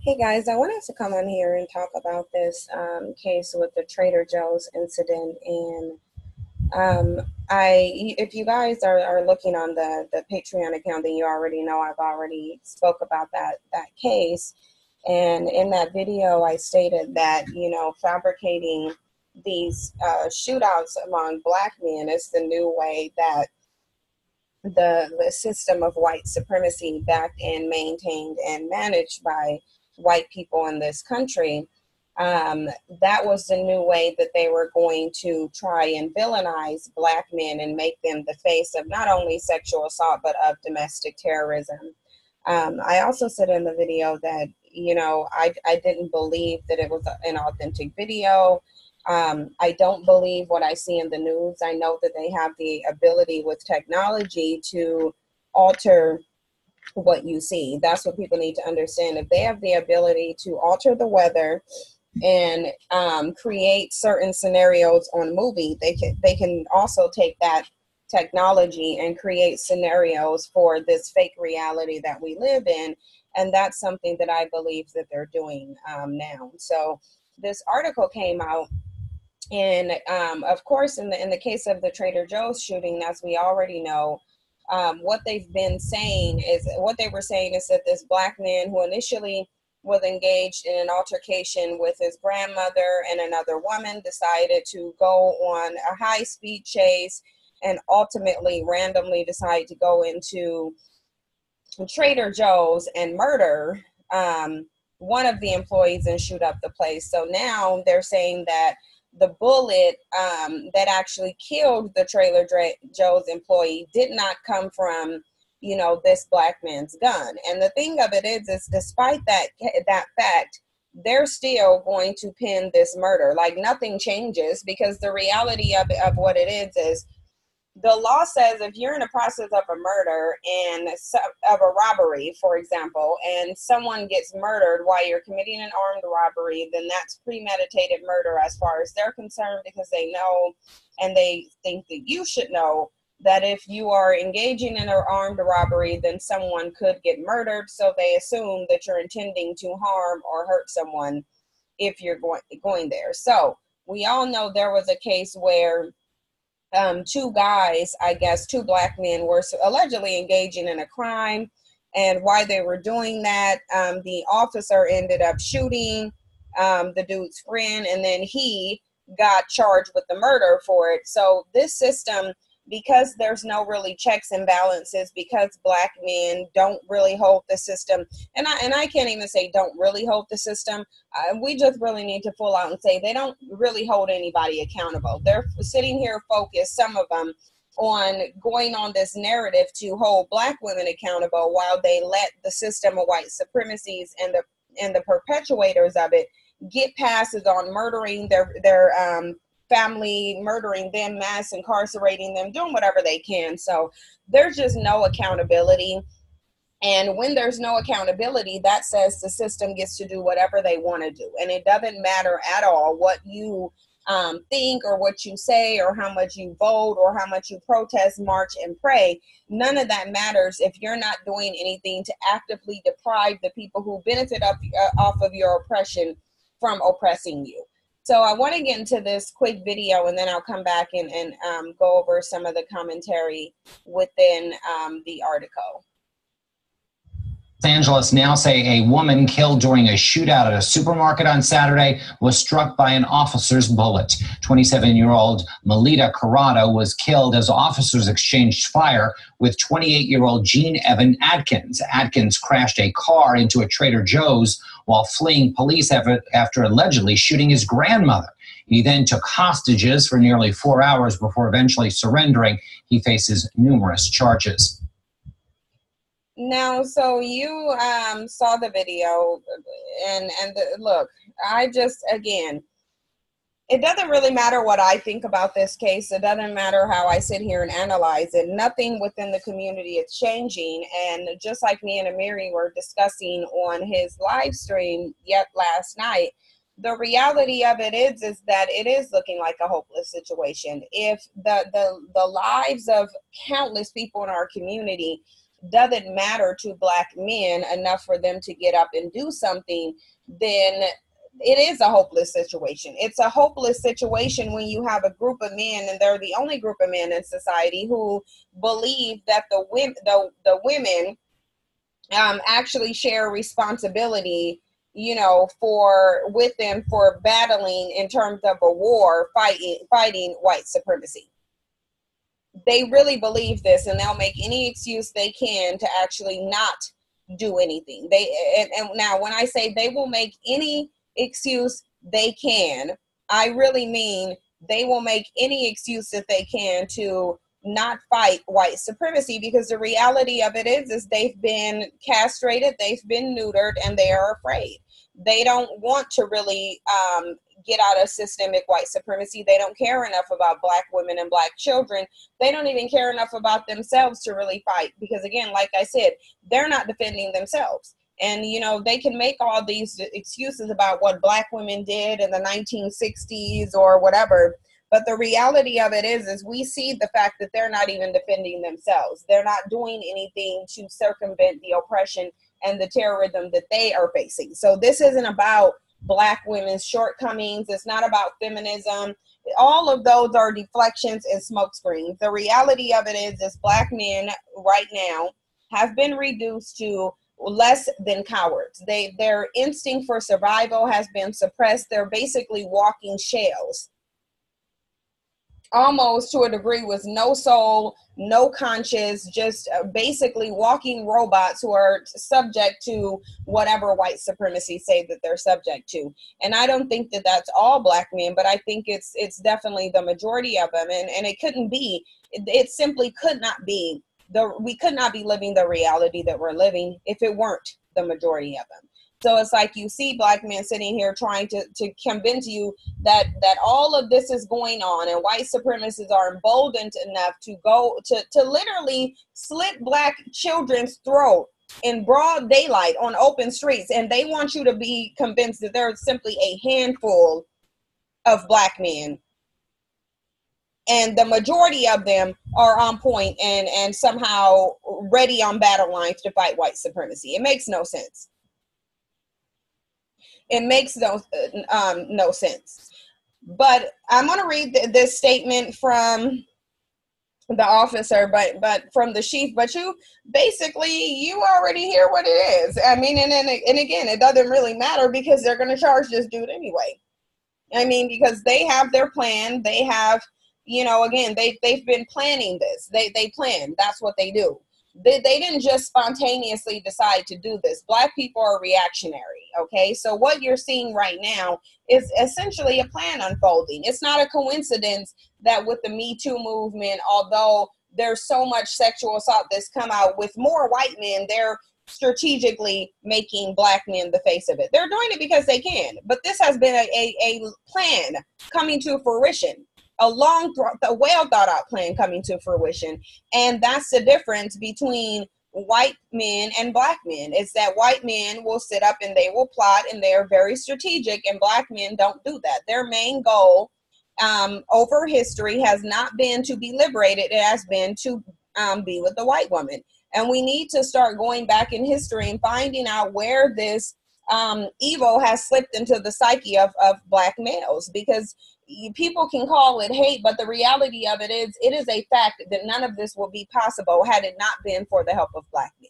Hey guys, I wanted to come on here and talk about this case with the Trader Joe's incident. And if you guys are looking on the Patreon account, then you already know I've already spoke about that case. And in that video, I stated that fabricating these shootouts among black men is the new way that the system of white supremacy backed and maintained and managed by white people in this country, that was the new way that they were going to try and villainize black men and make them the face of not only sexual assault, but of domestic terrorism. I also said in the video that, I didn't believe that it was an authentic video. I don't believe what I see in the news. I know that they have the ability with technology to alter what you see. That's what people need to understand. If they have the ability to alter the weather and create certain scenarios on movie, they can also take that technology and create scenarios for this fake reality that we live in. And that's something that I believe that they're doing now. So this article came out. And of course, in the case of the Trader Joe's shooting, as we already know, what they were saying is that this black man who initially was engaged in an altercation with his grandmother and another woman decided to go on a high-speed chase and ultimately randomly decided to go into Trader Joe's and murder one of the employees and shoot up the place. So now they're saying that the bullet that actually killed the Trader Joe's employee did not come from, this black man's gun. And the thing of it is despite that fact, they're still going to pin this murder. Like nothing changes, because the reality of what it is the law says if you're in the process of a murder and of a robbery, for example, and someone gets murdered while you're committing an armed robbery, then that's premeditated murder as far as they're concerned, because they know and they think that you should know that if you are engaging in an armed robbery, then someone could get murdered. So they assume that you're intending to harm or hurt someone if you're going there. So we all know there was a case where two guys, I guess two black men, were allegedly engaging in a crime. And while they were doing that, the officer ended up shooting the dude's friend, and then he got charged with the murder for it. So this system, because there's no really checks and balances, because black men don't really hold the system, and I can't even say don't really hold the system. We just really need to pull out and say they don't really hold anybody accountable. They're sitting here focused, some of them, on going on this narrative to hold black women accountable, while they let the system of white supremacies and the perpetuators of it get passes on murdering their family, murdering them, mass incarcerating them, doing whatever they can. So there's just no accountability. And when there's no accountability, that says the system gets to do whatever they want to do. And it doesn't matter at all what you think or what you say or how much you vote or how much you protest, march, and pray. None of that matters if you're not doing anything to actively deprive the people who benefit off of your oppression from oppressing you. So I want to get into this quick video, and then I'll come back and go over some of the commentary within the article. Los Angeles now say a woman killed during a shootout at a supermarket on Saturday was struck by an officer's bullet. 27-year-old Melita Corrado was killed as officers exchanged fire with 28-year-old Jean Evan Atkins. Atkins crashed a car into a Trader Joe's while fleeing police after allegedly shooting his grandmother. He then took hostages for nearly 4 hours before eventually surrendering. He faces numerous charges. Now, so you saw the video, and look, again, it doesn't really matter what I think about this case. It doesn't matter how I sit here and analyze it. Nothing within the community is changing. And just like me and Amiri were discussing on his live stream last night, the reality of it is that it is looking like a hopeless situation. If the lives of countless people in our community doesn't matter to Black men enough for them to get up and do something, then it is a hopeless situation. It's a hopeless situation when you have a group of men, and they're the only group of men in society who believe that the women actually share responsibility, you know, for with them for battling in terms of a war, fighting white supremacy. They really believe this, and they'll make any excuse they can to actually not do anything. And now when I say they will make any excuse they can, I really mean they will make any excuse that they can to not fight white supremacy, because the reality of it is they've been castrated, they've been neutered, and they are afraid. They don't want to really get out of systemic white supremacy. They don't care enough about Black women and Black children. They don't even care enough about themselves to really fight, because again, like I said, they're not defending themselves. And, you know, they can make all these excuses about what Black women did in the 1960s or whatever. But the reality of it is we see the fact that they're not even defending themselves. They're not doing anything to circumvent the oppression and the terrorism that they are facing. So this isn't about Black women's shortcomings. It's not about feminism. All of those are deflections and smokescreens. The reality of it is Black men right now have been reduced to less than cowards. Their instinct for survival has been suppressed. They're basically walking shells, almost to a degree, with no soul, no conscience, just basically walking robots who are subject to whatever white supremacy say that they're subject to. And I don't think that that's all Black men, but I think it's definitely the majority of them. And it couldn't be, it simply could not be, we could not be living the reality that we're living if it weren't the majority of them. So it's like you see Black men sitting here trying to convince you that all of this is going on, and white supremacists are emboldened enough to go to literally slit Black children's throat in broad daylight on open streets. And they want you to be convinced that there's simply a handful of Black men, and the majority of them are on point and somehow ready on battle lines to fight white supremacy. It makes no sense. It makes no sense. But I'm going to read this statement from the officer, but from the chief. But you already hear what it is. I mean, and again, it doesn't really matter, because they're going to charge this dude anyway. I mean, because they have their plan. They have, you know, again, they've been planning this. They plan. That's what they do. They didn't just spontaneously decide to do this. Black people are reactionary, okay? So what you're seeing right now is essentially a plan unfolding. It's not a coincidence that with the Me Too movement, although there's so much sexual assault that's come out with more white men, they're strategically making Black men the face of it. They're doing it because they can. But this has been a plan coming to fruition. A well thought out plan coming to fruition. And that's the difference between white men and Black men. It's that white men will sit up and they will plot, and they're very strategic, and Black men don't do that. Their main goal over history has not been to be liberated. It has been to be with the white woman. And we need to start going back in history and finding out where this evil has slipped into the psyche of Black males, because people can call it hate, but the reality of it is a fact that none of this would be possible had it not been for the help of Black men.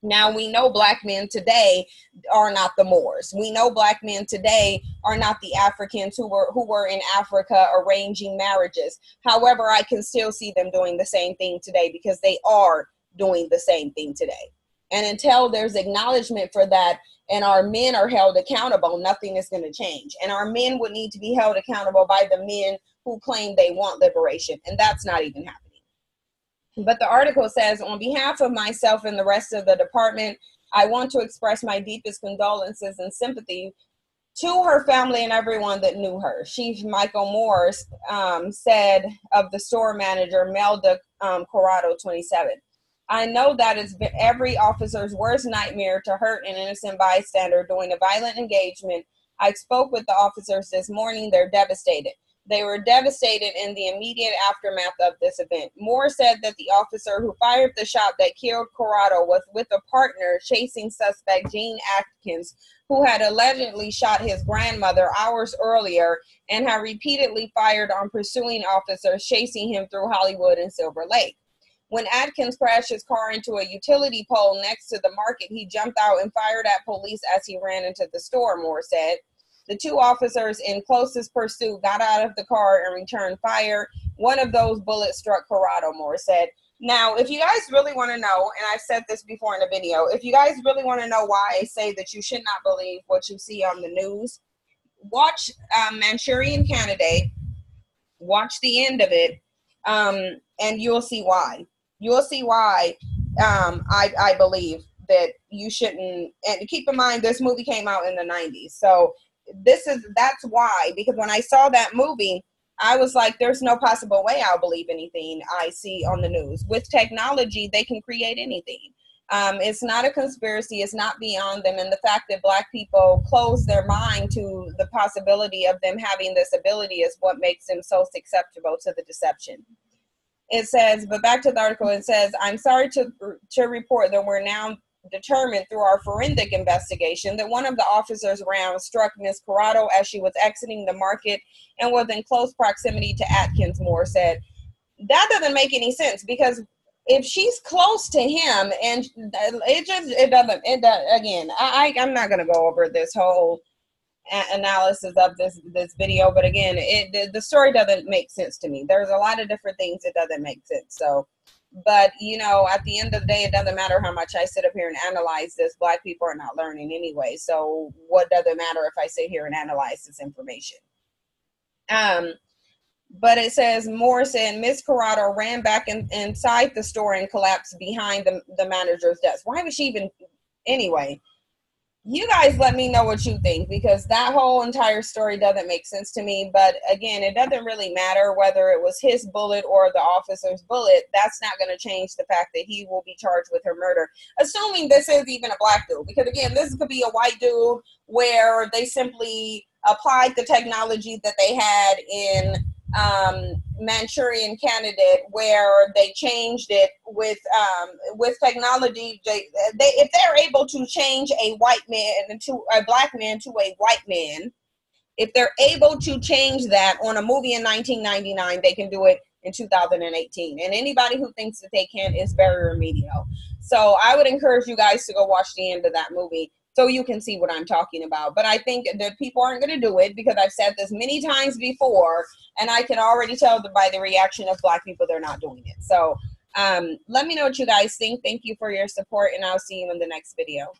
Now, we know Black men today are not the Moors. We know Black men today are not the Africans who were in Africa arranging marriages. However, I can still see them doing the same thing today, because they are doing the same thing today. And until there's acknowledgement for that, and our men are held accountable, nothing is going to change. And our men would need to be held accountable by the men who claim they want liberation. And that's not even happening. But the article says, on behalf of myself and the rest of the department, I want to express my deepest condolences and sympathy to her family and everyone that knew her. Chief Michael Morse said of the store manager, Melda Corrado, 27. I know that is every officer's worst nightmare to hurt an innocent bystander during a violent engagement. I spoke with the officers this morning. They're devastated. They were devastated in the immediate aftermath of this event. Moore said that the officer who fired the shot that killed Corrado was with a partner chasing suspect Gene Atkins, who had allegedly shot his grandmother hours earlier and had repeatedly fired on pursuing officers chasing him through Hollywood and Silver Lake. When Atkins crashed his car into a utility pole next to the market, he jumped out and fired at police as he ran into the store, Moore said. The two officers in closest pursuit got out of the car and returned fire. One of those bullets struck Corrado, Moore said. Now, if you guys really want to know, and I've said this before in a video, if you guys really want to know why I say that you should not believe what you see on the news, watch Manchurian Candidate, watch the end of it, and you'll see why. You'll see why I believe that you shouldn't. And keep in mind, this movie came out in the 90s. So that's why, because when I saw that movie, I was like, there's no possible way I'll believe anything I see on the news. With technology, they can create anything. It's not a conspiracy. It's not beyond them. And the fact that Black people close their mind to the possibility of them having this ability is what makes them so susceptible to the deception. It says, but back to the article, it says, I'm sorry to report that we're now determined through our forensic investigation that one of the officers' rounds struck Ms. Corrado as she was exiting the market and was in close proximity to Atkins, Moore said. That doesn't make any sense, because if she's close to him, and I'm not going to go over this whole analysis of this video, but again, the story doesn't make sense to me. There's a lot of different things that doesn't make sense. So, but you know, at the end of the day, it doesn't matter how much I sit up here and analyze this. Black people are not learning anyway. So what does it matter if I sit here and analyze this information? But it says, Moore said Miss Corrado ran back inside the store and collapsed behind the manager's desk. Why was she even, anyway? You guys let me know what you think, because that whole entire story doesn't make sense to me. But again, it doesn't really matter whether it was his bullet or the officer's bullet. That's not going to change the fact that he will be charged with her murder, assuming this is even a Black dude. Because again, this could be a white dude where they simply applied the technology that they had in Manchurian Candidate, where they changed it with technology. If they're able to change a white man to a Black man to a white man, if they're able to change that on a movie in 1999, they can do it in 2018. And anybody who thinks that they can is very remedial. So I would encourage you guys to go watch the end of that movie, so you can see what I'm talking about. But I think that people aren't going to do it, because I've said this many times before, and I can already tell by the reaction of Black people, they're not doing it. So let me know what you guys think. Thank you for your support, and I'll see you in the next video.